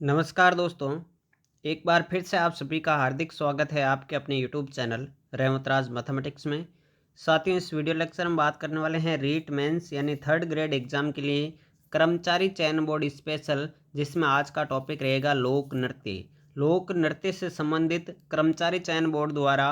नमस्कार दोस्तों, एक बार फिर से आप सभी का हार्दिक स्वागत है आपके अपने यूट्यूब चैनल रहमतराज मैथमेटिक्स में। साथियों, इस वीडियो लेक्चर में बात करने वाले हैं रीट मेंस यानी थर्ड ग्रेड एग्जाम के लिए कर्मचारी चयन बोर्ड स्पेशल, जिसमें आज का टॉपिक रहेगा लोक नृत्य। लोक नृत्य से संबंधित कर्मचारी चयन बोर्ड द्वारा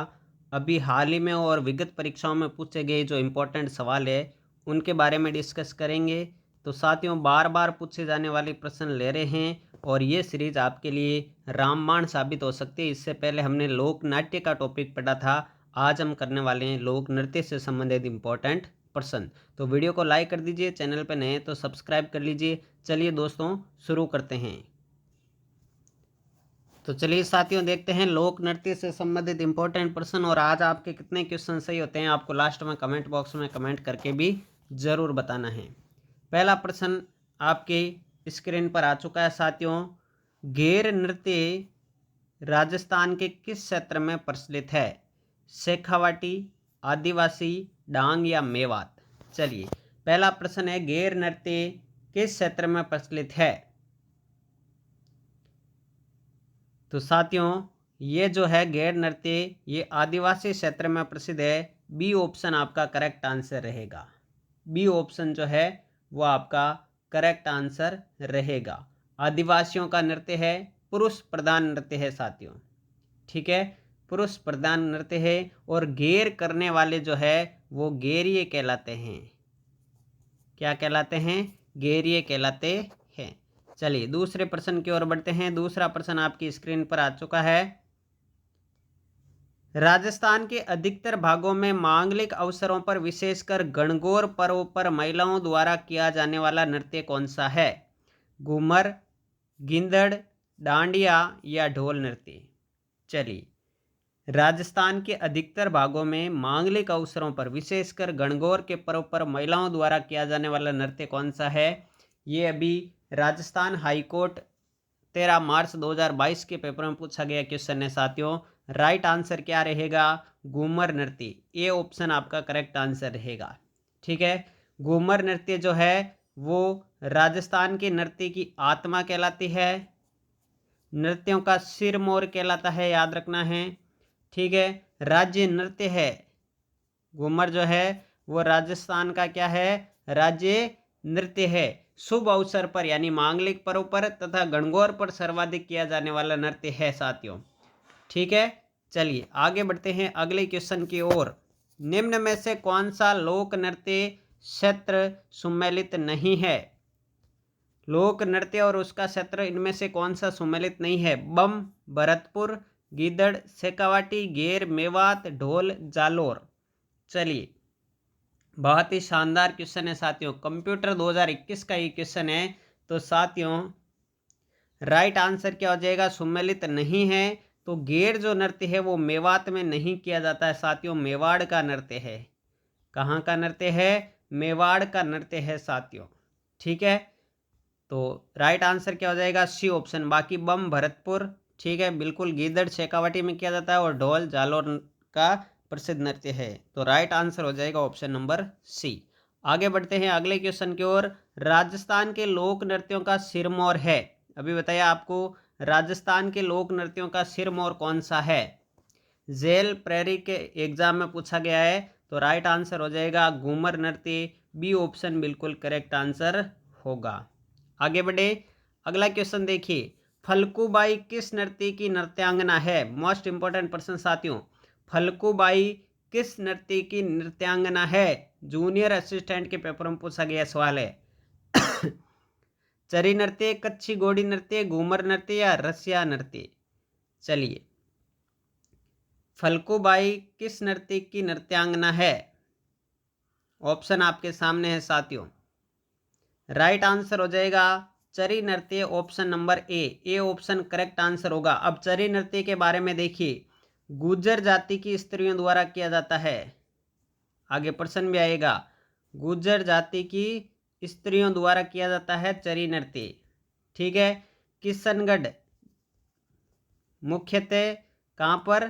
अभी हाल ही में और विगत परीक्षाओं में पूछे गए जो इम्पोर्टेंट सवाल है उनके बारे में डिस्कस करेंगे। तो साथियों, बार बार पूछे जाने वाले प्रश्न ले रहे हैं और ये सीरीज आपके लिए रामबाण साबित हो सकती है। इससे पहले हमने लोक नाट्य का टॉपिक पढ़ा था, आज हम करने वाले हैं लोक नृत्य से संबंधित इम्पोर्टेंट प्रश्न। तो वीडियो को लाइक कर दीजिए, चैनल पर नए हैं तो सब्सक्राइब कर लीजिए। चलिए दोस्तों, शुरू करते हैं। तो चलिए साथियों, देखते हैं लोक नृत्य से संबंधित इम्पोर्टेंट प्रश्न और आज आपके कितने क्वेश्चन सही होते हैं आपको लास्ट में कमेंट बॉक्स में कमेंट करके भी ज़रूर बताना है। पहला प्रश्न आपके स्क्रीन पर आ चुका है साथियों। घेर नृत्य राजस्थान के किस क्षेत्र में प्रचलित है? शेखावाटी, आदिवासी, डांग या मेवात? चलिए, पहला प्रश्न है घेर नृत्य किस क्षेत्र में प्रचलित है? तो साथियों, ये जो है घेर नृत्य ये आदिवासी क्षेत्र में प्रसिद्ध है। बी ऑप्शन आपका करेक्ट आंसर रहेगा। बी ऑप्शन जो है वो आपका करेक्ट आंसर रहेगा। आदिवासियों का नृत्य है, पुरुष प्रधान नृत्य है साथियों। ठीक है, पुरुष प्रधान नृत्य है और घेर करने वाले जो है वो घेरिये कहलाते हैं। क्या कहलाते हैं? घेरिये कहलाते हैं। चलिए दूसरे प्रश्न की ओर बढ़ते हैं। दूसरा प्रश्न आपकी स्क्रीन पर आ चुका है। राजस्थान के अधिकतर भागों में मांगलिक अवसरों पर विशेषकर गणगौर पर्व पर महिलाओं द्वारा किया जाने वाला नृत्य कौन सा है? घूमर, गिंदड़, डांडिया या ढोल नृत्य? चलिए, राजस्थान के अधिकतर भागों में मांगलिक अवसरों पर विशेषकर गणगौर के पर्व पर महिलाओं द्वारा किया जाने वाला नृत्य कौन सा है? ये अभी राजस्थान हाईकोर्ट 13 मार्च 2022 के पेपर में पूछा गया क्वेश्चन है साथियों। राइट आंसर क्या रहेगा? घूमर नृत्य। ए ऑप्शन आपका करेक्ट आंसर रहेगा। ठीक है, घूमर नृत्य जो है वो राजस्थान के नृत्य की आत्मा कहलाती है, नृत्यों का सिरमौर कहलाता है, याद रखना है। ठीक है, राज्य नृत्य है। घूमर जो है वो राजस्थान का क्या है? राज्य नृत्य है। शुभ अवसर पर यानी मांगलिक पर्व पर तथा गणगौर पर सर्वाधिक किया जाने वाला नृत्य है साथियों। ठीक है, चलिए आगे बढ़ते हैं अगले क्वेश्चन की ओर। निम्न में से कौन सा लोक नृत्य क्षेत्र सम्मिलित नहीं है? लोक नृत्य और उसका क्षेत्र इनमें से कौन सा सम्मिलित नहीं है? बम, भरतपुर, गीदड़, शेखावाटी, घेर, मेवात, ढोल, जालोर? चलिए, बहुत ही शानदार क्वेश्चन है साथियों। कंप्यूटर 2021 का ये क्वेश्चन है। तो साथियों, राइट आंसर क्या हो जाएगा? सम्मिलित नहीं है। तो घेर जो नृत्य है वो मेवात में नहीं किया जाता है साथियों, मेवाड़ का नृत्य है। कहाँ का नृत्य है? मेवाड़ का नृत्य है साथियों। ठीक है, तो राइट आंसर क्या हो जाएगा? C option. बाकी बम, भरतपुर, ठीक है, बिल्कुल गीदड़ शेखावाटी में किया जाता है और ढोल जालोर का प्रसिद्ध नृत्य है। तो राइट आंसर हो जाएगा ऑप्शन नंबर सी। आगे बढ़ते हैं अगले क्वेश्चन की ओर। राजस्थान के लोक नृत्यों का सिरमौर है। अभी बताया आपको, राजस्थान के लोक नृत्यों का सिरमौर कौन सा है? जेल प्रेरी के एग्जाम में पूछा गया है। तो राइट आंसर हो जाएगा घूमर नृत्य। बी ऑप्शन बिल्कुल करेक्ट आंसर होगा। आगे बढ़े, अगला क्वेश्चन देखिए। फल्गुबाई किस नृत्य की नृत्यांगना है? मोस्ट इंपॉर्टेंट प्रश्न साथियों। फल्गुबाई किस नृत्य की नृत्यांगना है? जूनियर असिस्टेंट के पेपर में पूछा गया सवाल है। चरी नृत्य, कच्छी घोड़ी नृत्य, घूमर नृत्य या रसिया नृत्य? चलिए, फल्गुबाई किस नृत्य की नृत्यांगना है? ऑप्शन आपके सामने है साथियों। राइट आंसर हो जाएगा चरी नृत्य, option number A. A option correct answer होगा। अब चरी नृत्य के बारे में देखिए, गुर्जर जाति की स्त्रियों द्वारा किया जाता है। आगे प्रश्न भी आएगा, गुर्जर जाति की स्त्रियों द्वारा किया जाता है चरी नृत्य। ठीक है, किशनगढ़, मुख्यतः कहाँ पर?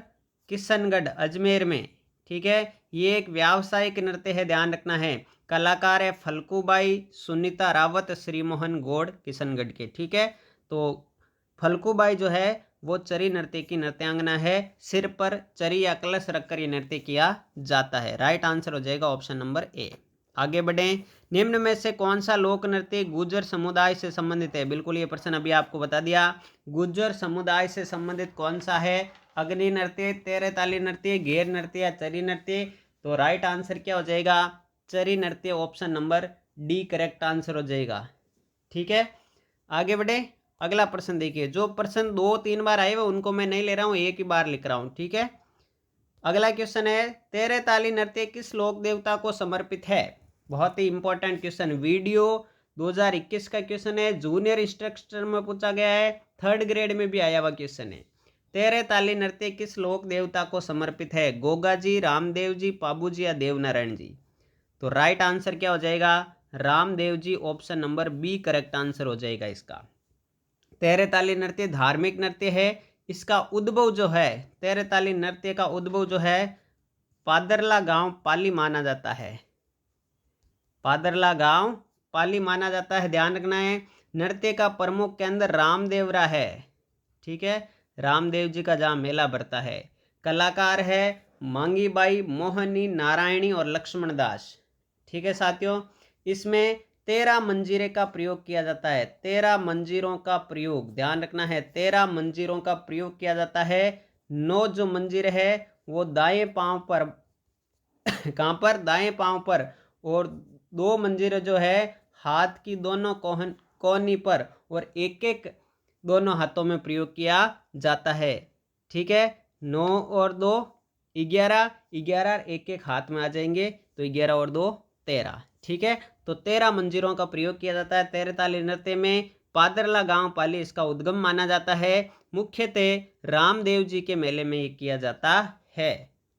किशनगढ़, अजमेर में। ठीक है, ये एक व्यावसायिक नृत्य है, ध्यान रखना है। कलाकार है फल्गुबाई, सुनीता रावत, श्री मोहन गौड़, किशनगढ़ के। ठीक है, तो फल्गुबाई जो है वो चरी नृत्य की नृत्यांगना है। सिर पर चरी या कलश रखकर ये नृत्य किया जाता है। राइट आंसर हो जाएगा ऑप्शन नंबर ए। आगे बढ़ें। निम्न में से कौन सा लोक नृत्य गुर्जर समुदाय से संबंधित है? बिल्कुल ये प्रश्न अभी आपको बता दिया। गुर्जर समुदाय से संबंधित कौन सा है? अग्नि नृत्य, तेरे ताली नृत्य, घेर नृत्य या चरी नृत्य? तो राइट आंसर क्या हो जाएगा? चरी नृत्य, option number D correct answer हो जाएगा। ठीक है, आगे बढ़े। अगला प्रश्न देखिए। जो प्रश्न 2-3 बार आए हुए उनको मैं नहीं ले रहा हूँ, एक ही बार लिख रहा हूँ। ठीक है, अगला क्वेश्चन है, तेरे ताली नृत्य किस लोक देवता को समर्पित है? बहुत ही इंपॉर्टेंट क्वेश्चन, वीडियो 2021 का क्वेश्चन है, जूनियर इंस्ट्रक्टर में पूछा गया है, 3rd ग्रेड में भी आया हुआ क्वेश्चन है। तेरे ताली नृत्य किस लोक देवता को समर्पित है? गोगा जी, रामदेव जी, पाबू जी या देवनारायण जी? तो राइट आंसर क्या हो जाएगा? Ramdev ji, option number B correct answer हो जाएगा इसका। तेरे ताली नृत्य धार्मिक नृत्य है। इसका उद्भव जो है, तेरे ताली नृत्य का उद्भव जो है पादरला गांव पाली माना जाता है। पादरला गांव पाली माना जाता है, ध्यान रखना है। नृत्य का प्रमुख केंद्र रामदेवरा है। ठीक है, रामदेव जी का जहाँ मेला भरता है। कलाकार है मांगीबाई, मोहनी, नारायणी और लक्ष्मण दास। ठीक है साथियों, इसमें 13 मंजीरे का प्रयोग किया जाता है। 13 मंजीरों का प्रयोग, ध्यान रखना है, 13 मंजीरों का प्रयोग किया जाता है। 9 जो मंजीर है वो दाएं पांव पर कहाँ पर? दाएं पांव पर, और 2 मंजीर जो है हाथ की दोनों कोहनी पर, और एक एक दोनों हाथों में प्रयोग किया जाता है। ठीक है, 9 और 2 11, 11 एक एक हाथ में आ जाएंगे, तो 11 और 2 13। ठीक है, तो 13 मंजीरों का प्रयोग किया जाता है तेरे ताली नृत्य में। पादरला गांव पाली इसका उद्गम माना जाता है। मुख्यतः रामदेव जी के मेले में ये किया जाता है।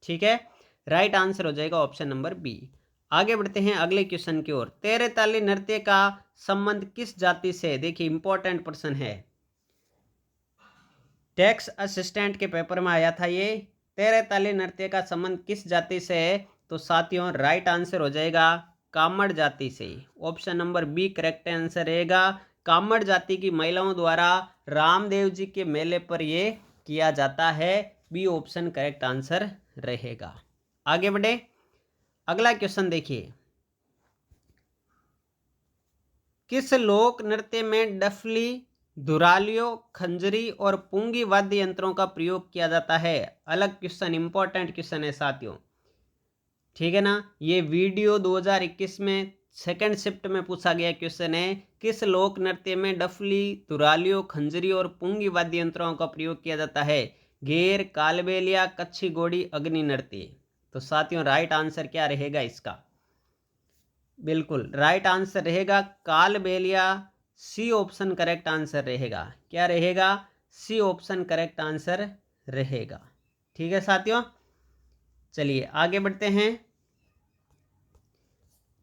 ठीक है, राइट आंसर हो जाएगा ऑप्शन नंबर बी। आगे बढ़ते हैं अगले क्वेश्चन की ओर। तेरे ताली नृत्य का संबंध किस जाति से? देखिए इंपॉर्टेंट प्रश्न है, टैक्स असिस्टेंट के पेपर में आया था ये। तेरे ताली नृत्य का संबंध किस जाति से है? तो साथियों राइट आंसर हो जाएगा कामड़ जाति से। Option number B correct answer रहेगा। कामड़ जाति की महिलाओं द्वारा रामदेव जी के मेले पर ये किया जाता है। बी ऑप्शन करेक्ट आंसर रहेगा। आगे बढ़े, अगला क्वेश्चन देखिए। किस लोक नृत्य में डफली, धुरालियों, खंजरी और पुंगी वाद्य यंत्रों का प्रयोग किया जाता है? अलग क्वेश्चन, इंपॉर्टेंट क्वेश्चन है साथियों। ठीक है ना, ये वीडियो 2021 में 2nd शिफ्ट में पूछा गया क्वेश्चन है। किस लोक नृत्य में डफली, धुरालियों, खंजरी और पुंगी वाद्य यंत्रों का प्रयोग किया जाता है? घेर, कालबेलिया, कच्छी घोड़ी, अग्नि नृत्य? तो साथियों राइट आंसर क्या रहेगा इसका? बिल्कुल राइट आंसर रहेगा Kalbelia. C option correct answer रहेगा। क्या रहेगा? सी ऑप्शन करेक्ट आंसर रहेगा। ठीक है साथियों, चलिए आगे बढ़ते हैं।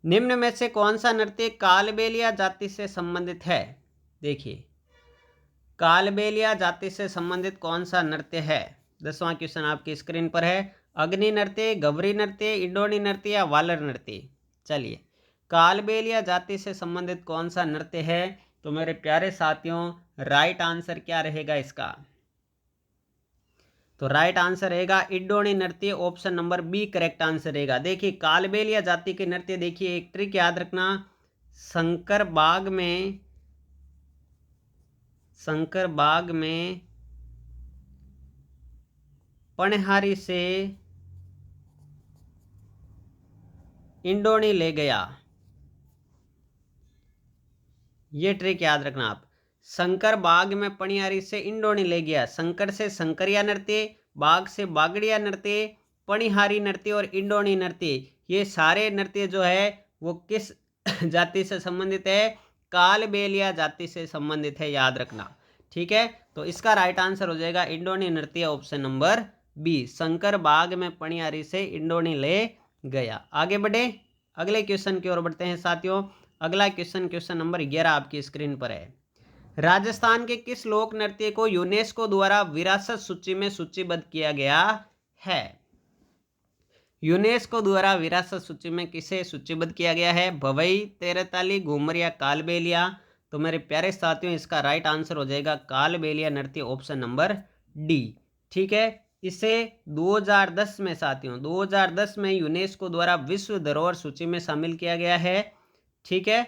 निम्न में से कौन सा नृत्य कालबेलिया जाति से संबंधित है? देखिए, कालबेलिया जाति से संबंधित कौन सा नृत्य है? 10वां क्वेश्चन आपकी स्क्रीन पर है। अग्नि नृत्य, गवरी नृत्य, इंडोनी नृत्य या वालर नृत्य? चलिए, कालबेलिया जाति से संबंधित कौन सा नृत्य है? तो मेरे प्यारे साथियों राइट आंसर क्या रहेगा इसका? तो राइट आंसर रहेगा इड्डोनी नृत्य, option number B correct answer रहेगा। देखिए कालबेलिया जाति के नृत्य, देखिए एक ट्रिक याद रखना, शंकर बाग में पणहारी से इंडोनी ले गया, ये ट्रिक याद रखना आप। शंकर बाग में पणियारी से इंडोनी ले गया, शंकर से शंकरिया नृत्य, बाग से बागड़िया नृत्य, पणिहारी नृत्य और इंडोनी नृत्य, ये सारे नृत्य जो है वो किस जाति से संबंधित है? कालबेलिया जाति से संबंधित है, याद रखना। ठीक है, तो इसका राइट आंसर हो जाएगा इंडोनी नृत्य, ऑप्शन नंबर बी। शंकर बाग में पणियारी से इंडोनी ले गया। आगे बढ़े, अगले क्वेश्चन की ओर बढ़ते हैं साथियों। अगला क्वेश्चन नंबर 11 आपकी स्क्रीन पर है। राजस्थान के किस लोक नृत्य को यूनेस्को द्वारा विरासत सूची में सूचीबद्ध किया गया है? यूनेस्को द्वारा विरासत सूची में किसे सूचीबद्ध किया गया है? भवई, तेरताली, घूमर या कालबेलिया? तो तो मेरे प्यारे साथियों इसका राइट आंसर हो जाएगा कालबेलिया नृत्य, ऑप्शन नंबर डी। ठीक है, इसे 2010 में साथियों 2010 में यूनेस्को द्वारा विश्व धरोहर सूची में शामिल किया गया है। ठीक है,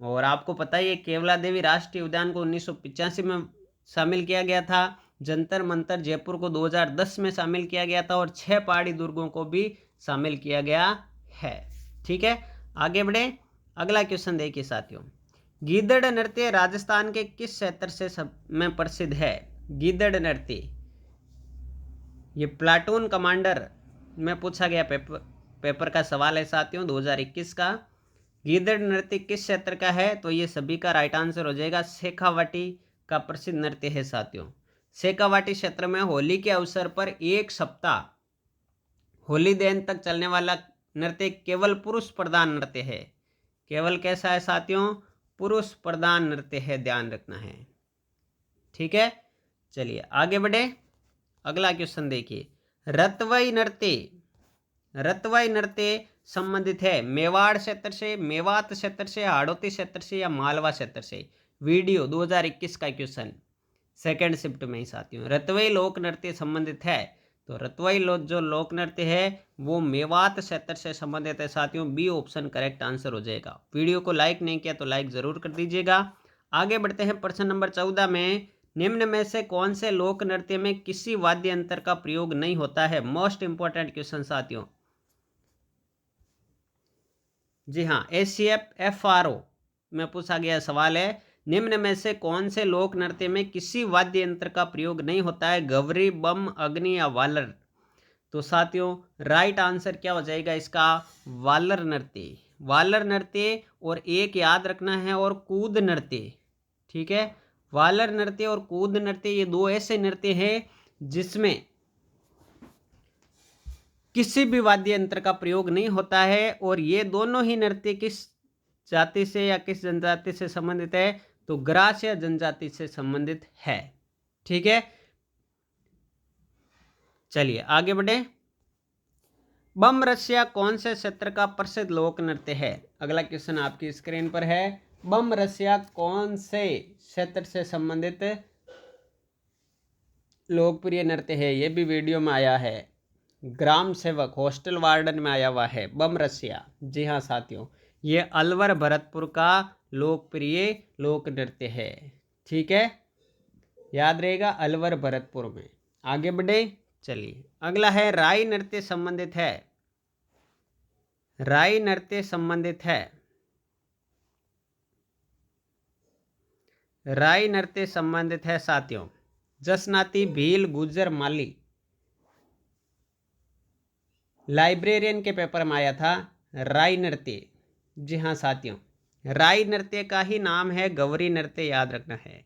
और आपको पता ही है केवला देवी राष्ट्रीय उद्यान को 1985 में शामिल किया गया था। जंतर मंतर जयपुर को 2010 में शामिल किया गया था और 6 पहाड़ी दुर्गों को भी शामिल किया गया है। ठीक है, आगे बढ़े। अगला क्वेश्चन देखिए साथियों, गीदड़ नृत्य राजस्थान के किस क्षेत्र से में प्रसिद्ध है? गीदड़ नृत्य ये प्लाटून कमांडर में पूछा गया पेपर का सवाल है साथियों 2021 का। गीदड़ नृत्य किस क्षेत्र का है? तो ये सभी का राइट आंसर हो जाएगा शेखावाटी का प्रसिद्ध नृत्य है साथियों। शेखावाटी क्षेत्र में होली के अवसर पर एक सप्ताह होली दहन तक चलने वाला नृत्य केवल पुरुष प्रधान नृत्य है। केवल कैसा है साथियों? पुरुष प्रधान नृत्य है, ध्यान रखना है। ठीक है, चलिए आगे बढ़े। अगला क्वेश्चन देखिए, रतवई नृत्य संबंधित है मेवाड़ क्षेत्र से, मेवात क्षेत्र से, हाड़ौती क्षेत्र से या मालवा क्षेत्र से? वीडियो 2021 का क्वेश्चन, सेकंड शिफ्ट में ही साथियों। रतवई लोक नृत्य संबंधित है, तो रतवई जो लोक नृत्य है वो मेवात क्षेत्र से संबंधित है साथियों। बी ऑप्शन करेक्ट आंसर हो जाएगा। वीडियो को लाइक नहीं किया तो लाइक जरूर कर दीजिएगा। आगे बढ़ते हैं प्रश्न नंबर 14 में, निम्न में से कौन से लोक नृत्य में किसी वाद्य यंत्र का प्रयोग नहीं होता है? मोस्ट इंपॉर्टेंट क्वेश्चन साथियों। जी हाँ, ACF-FRO में पूछा गया सवाल है, निम्न में से कौन से लोक नृत्य में किसी वाद्य यंत्र का प्रयोग नहीं होता है? गवरी, बम, अग्नि या वालर? तो साथियों राइट आंसर क्या हो जाएगा इसका? वालर नृत्य। वालर नृत्य और एक याद रखना है और कूद नृत्य। ठीक है, वालर नृत्य और कूद नृत्य ये दो ऐसे नृत्य हैं जिसमें किसी भी वाद्य यंत्र का प्रयोग नहीं होता है, और ये दोनों ही नृत्य किस जाति से या किस जनजाति से संबंधित है? तो ग्रास्य जनजाति से संबंधित है। ठीक है, चलिए आगे बढ़े। बम रसिया कौन से क्षेत्र का प्रसिद्ध लोक नृत्य है? अगला क्वेश्चन आपकी स्क्रीन पर है, बम रसिया कौन से क्षेत्र से संबंधित लोकप्रिय नृत्य है? ये भी वीडियो में आया है, ग्राम सेवक हॉस्टल वार्डन में आया हुआ है बम रसिया। जी हाँ साथियों, ये अलवर भरतपुर का लोकप्रिय लोक नृत्य है। ठीक है, याद रहेगा अलवर भरतपुर में। आगे बढ़े, चलिए अगला है राई नृत्य संबंधित है। राई नृत्य संबंधित है, राई नृत्य संबंधित है साथियों जसनाती, भील, गुज्जर, माली। लाइब्रेरियन के पेपर में आया था राई नृत्य। जी हाँ साथियों, राई नृत्य का ही नाम है गौरी नृत्य, याद रखना है।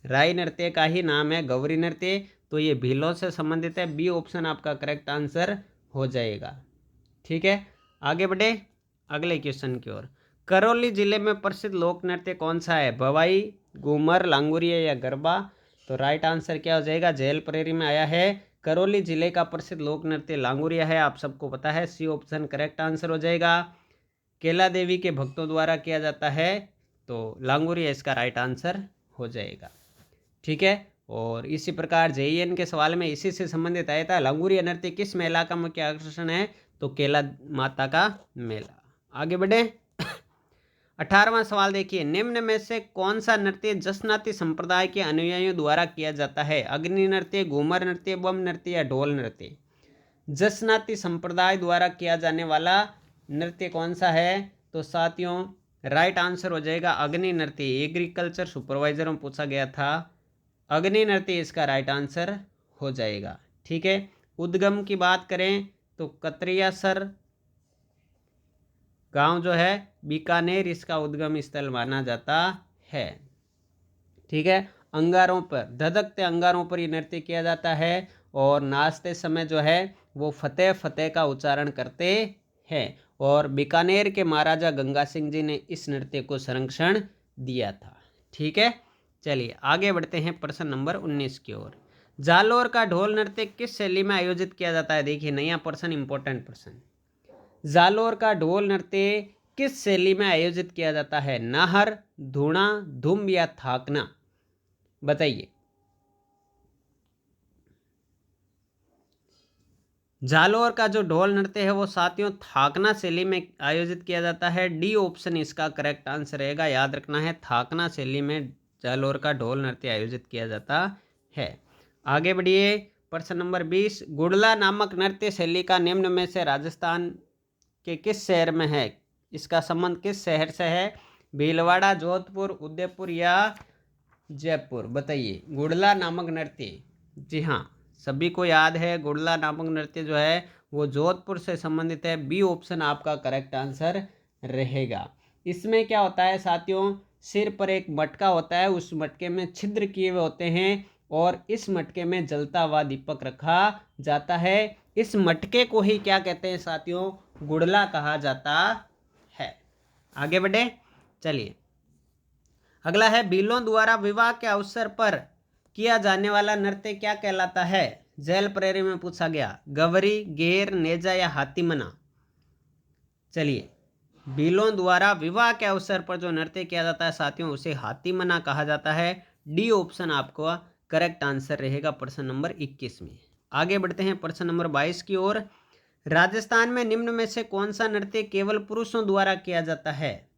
राई नृत्य का ही नाम है गौरी नृत्य, तो ये भीलों से संबंधित है। बी ऑप्शन आपका करेक्ट आंसर हो जाएगा। ठीक है, आगे बढ़े अगले क्वेश्चन की ओर। करौली जिले में प्रसिद्ध लोक नृत्य कौन सा है? भवाई, घूमर, लांगुरिया या गरबा? तो राइट आंसर क्या हो जाएगा? जेल प्रेरी में आया है। करौली जिले का प्रसिद्ध लोक नृत्य लांगुरिया है, आप सबको पता है। सी ऑप्शन करेक्ट आंसर हो जाएगा। केला देवी के भक्तों द्वारा किया जाता है, तो लांगुरिया इसका राइट आंसर हो जाएगा। ठीक है, और इसी प्रकार JEN के सवाल में इसी से संबंधित आया था, लांगुरिया नृत्य किस मेला का मुख्य आकर्षण है? तो केला माता का मेला। आगे बढ़े 18वां सवाल देखिए, निम्न में से कौन सा नृत्य जसनाती संप्रदाय के अनुयायियों द्वारा किया जाता है? अग्नि नृत्य, घूमर नृत्य, बम नृत्य या ढोल नृत्य? जसनाती संप्रदाय द्वारा किया जाने वाला नृत्य कौन सा है? तो साथियों राइट आंसर हो जाएगा अग्नि नृत्य। एग्रीकल्चर सुपरवाइजर में पूछा गया था, अग्नि नृत्य इसका राइट आंसर हो जाएगा। ठीक है, उद्गम की बात करें तो कतरियासर गांव जो है बीकानेर इसका उद्गम स्थल माना जाता है। ठीक है, अंगारों पर, धधकते अंगारों पर ये नृत्य किया जाता है, और नाचते समय जो है वो फतेह फतेह का उच्चारण करते हैं, और बीकानेर के महाराजा गंगा सिंह जी ने इस नृत्य को संरक्षण दिया था। ठीक है, चलिए आगे बढ़ते हैं प्रश्न नंबर 19 की ओर। जालोर का ढोल नृत्य किस शैली में आयोजित किया जाता है? देखिए नया प्रश्न, इंपॉर्टेंट प्रश्न। जालोर का ढोल नृत्य किस शैली में आयोजित किया जाता है? नाहर, धूणा, धूम या थाकना? बताइए। जालौर का जो ढोल नृत्य है वो साथियों थाकना शैली में आयोजित किया जाता है। डी ऑप्शन इसका करेक्ट आंसर रहेगा। याद रखना है, थाकना शैली में जालौर का ढोल नृत्य आयोजित किया जाता है। आगे बढ़िए। प्रश्न नंबर 20, गुड़ला नामक नृत्य शैली का निम्न में से राजस्थान के किस शहर में है? इसका संबंध किस शहर से है? भीलवाड़ा, जोधपुर, उदयपुर या जयपुर? बताइए। गुड़ला नामक नृत्य, जी हाँ, सभी को याद है गुड़ला नामक नृत्य जो है वो जोधपुर से संबंधित है। बी ऑप्शन आपका करेक्ट आंसर रहेगा। इसमें क्या होता है साथियों, सिर पर एक मटका होता है, उस मटके में छिद्र किए हुए होते हैं और इस मटके में जलता हुआ दीपक रखा जाता है। इस मटके को ही क्या कहते हैं साथियों? गुड़ला कहा जाता है। आगे बढ़े, चलिए। अगला है, भीलों द्वारा विवाह के अवसर पर किया जाने वाला नृत्य क्या कहलाता है? जेल प्रेरी में पूछा गया। गवरी, गेर, नेजा या हाथीमना? चलिए, भीलों द्वारा विवाह के अवसर पर जो नृत्य किया जाता है साथियों उसे हाथीमना कहा जाता है। डी ऑप्शन आपको करेक्ट आंसर रहेगा प्रश्न नंबर 21 में। आगे बढ़ते हैं प्रश्न नंबर 22 की ओर। राजस्थान में निम्न में से कौन सा नृत्य केवल पुरुषों द्वारा किया जाता है?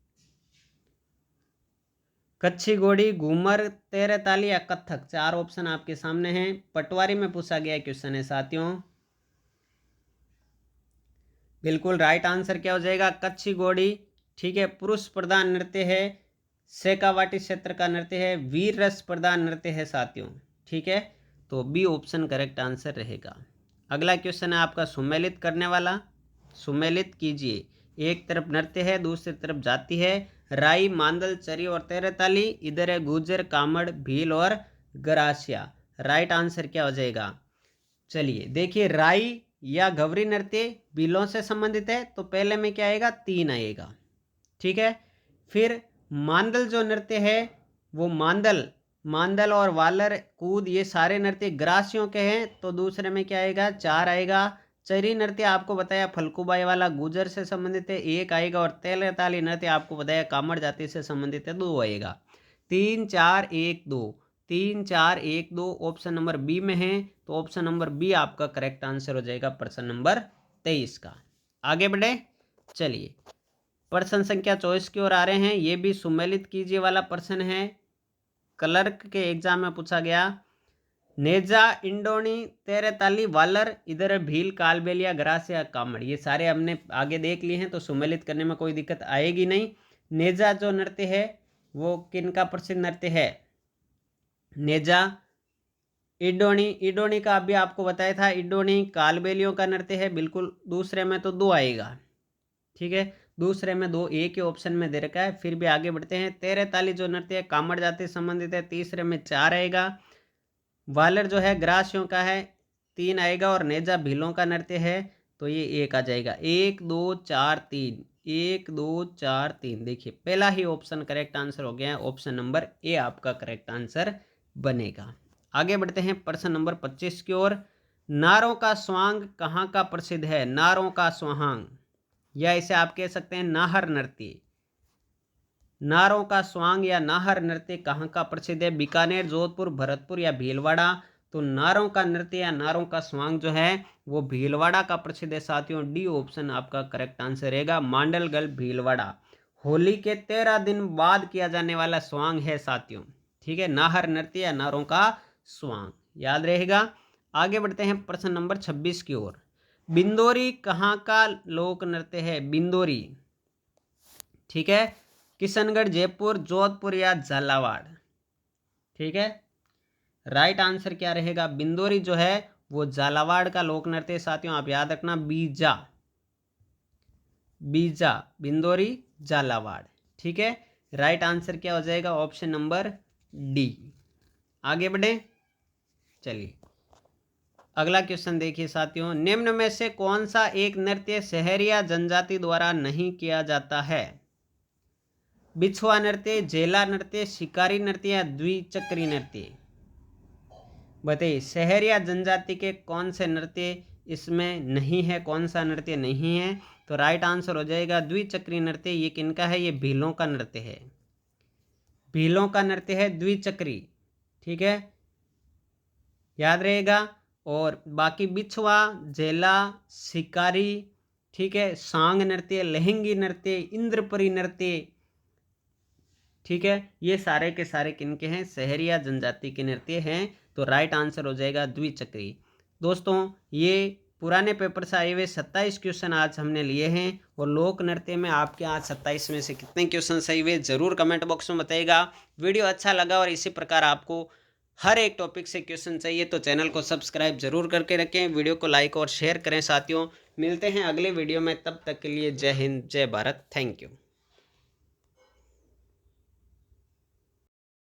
कच्छी घोड़ी, घूमर, तेरे ताली या कथक? चार ऑप्शन आपके सामने हैं। पटवारी में पूछा गया क्वेश्चन है साथियों। बिल्कुल राइट आंसर क्या हो जाएगा? कच्छी घोड़ी। ठीक है, पुरुष प्रधान नृत्य है। शेखावाटी क्षेत्र का नृत्य है। वीर रस प्रधान नृत्य है साथियों। ठीक है, तो बी ऑप्शन करेक्ट आंसर रहेगा। अगला क्वेश्चन है आपका सुमेलित करने वाला। सुमेलित कीजिए। एक तरफ नृत्य है, दूसरी तरफ जाति है। राई, मांदल, चरी और तेरे ताली। इधर है गुर्जर, कामड़, भील और गरासिया। राइट आंसर क्या हो जाएगा? चलिए देखिए, राई या गवरी नृत्य भीलों से संबंधित है तो पहले में क्या आएगा? 3 आएगा। ठीक है, फिर मांदल जो नृत्य है वो मांदल और वालर, कूद, ये सारे नृत्य ग्रासियों के हैं तो दूसरे में क्या आएगा? 4 आएगा। चरी नृत्य आपको बताया फलकुबाई वाला गुजर से संबंधित है, 1 आएगा। और तेल ताली नृत्य आपको बताया कामड़ जाति से संबंधित है, 2 आएगा। 3 4 1 2, 3 4 1 2 ऑप्शन नंबर बी में है तो ऑप्शन नंबर बी आपका करेक्ट आंसर हो जाएगा प्रश्न नंबर 23 का। आगे बढ़े, चलिए प्रश्न संख्या 24 की ओर आ रहे हैं। ये भी सुमेलित कीजिए वाला प्रश्न है, क्लर्क के एग्जाम में पूछा गया। नेजा, इंडोनी, तेरे ताली, वालर, इधर भील, कालबेलिया, ग्रासिया, कामड़, ये सारे हमने आगे देख लिए हैं तो सुमेलित करने में कोई दिक्कत आएगी नहीं। नेजा जो नृत्य है वो किन का प्रसिद्ध नृत्य है? नेजा। इडोनी का अभी आपको बताया था, इडोनी कालबेलियों का नृत्य है, बिल्कुल। दूसरे में तो 2 आएगा। ठीक है, दूसरे में 2, एक ही ऑप्शन में दे रखा है। फिर भी आगे बढ़ते हैं। तेरे ताली जो नृत्य है कामड़ जाति से संबंधित है, तीसरे में 4 आएगा। वालर जो है ग्रासियों का है, 3 आएगा। और नेजा भीलों का नृत्य है तो ये 1 आ जाएगा। 1 2 4 3, 1 2 4 3। देखिए पहला ही ऑप्शन करेक्ट आंसर हो गया है, ऑप्शन नंबर ए आपका करेक्ट आंसर बनेगा। आगे बढ़ते हैं प्रश्न नंबर 25 की ओर। नारों का स्वांग कहाँ का प्रसिद्ध है? नारों का स्वांग, या इसे आप कह सकते हैं नाहर नृत्य। नारों का स्वांग या नाहर नृत्य कहाँ का प्रसिद्ध है? बीकानेर, जोधपुर, भरतपुर या भीलवाड़ा? तो नारों का नृत्य या नारों का स्वांग जो है वो भीलवाड़ा का प्रसिद्ध है साथियों। डी ऑप्शन आपका करेक्ट आंसर रहेगा। मांडलगढ़, भीलवाड़ा। होली के 13 दिन बाद किया जाने वाला स्वांग है साथियों। ठीक है, नाहर नृत्य या नारों का स्वांग, याद रहेगा। आगे बढ़ते हैं प्रश्न नंबर 26 की ओर। बिंदोरी कहाँ का लोक नृत्य है? बिंदोरी, ठीक है, किशनगढ़, जयपुर, जोधपुर या झालावाड़? ठीक है, राइट आंसर क्या रहेगा? बिंदोरी जो है वो झालावाड़ का लोक नृत्य साथियों, आप याद रखना। बीजा, बिंदोरी, झालावाड़। ठीक है, राइट आंसर क्या हो जाएगा? Option number D. आगे बढ़े, चलिए अगला क्वेश्चन देखिए साथियों। निम्न में से कौन सा एक नृत्य शहरी या जनजाति द्वारा नहीं किया जाता है? बिछुआ नृत्य, झेला नृत्य, शिकारी नृत्य या द्विचक्री नृत्य? बताइए, शहर या जनजाति के कौन से नृत्य इसमें नहीं है, कौन सा नृत्य नहीं है? तो राइट आंसर हो जाएगा द्विचक्री नृत्य। ये किनका है? ये भीलों का नृत्य है, भीलों का नृत्य है द्विचक्री। ठीक है, याद रहेगा। और बाकी बिछवा, जेला, शिकारी, ठीक है, सांग नृत्य, लहंगी नृत्य, इंद्रपरी नृत्य, ठीक है, ये सारे के सारे किनके हैं? सहरिया जनजाति के नृत्य हैं। तो राइट आंसर हो जाएगा द्विचक्री। दोस्तों, ये पुराने पेपर से आए हुए 27 क्वेश्चन आज हमने लिए हैं। और लोक नृत्य में आपके आज 27 में से कितने क्वेश्चन सही हुए जरूर कमेंट बॉक्स में बताइएगा। वीडियो अच्छा लगा और इसी प्रकार आपको हर एक टॉपिक से क्वेश्चन चाहिए तो चैनल को सब्सक्राइब जरूर करके रखें, वीडियो को लाइक और शेयर करें। साथियों, मिलते हैं अगले वीडियो में, तब तक के लिए जय हिंद, जय भारत, थैंक यू।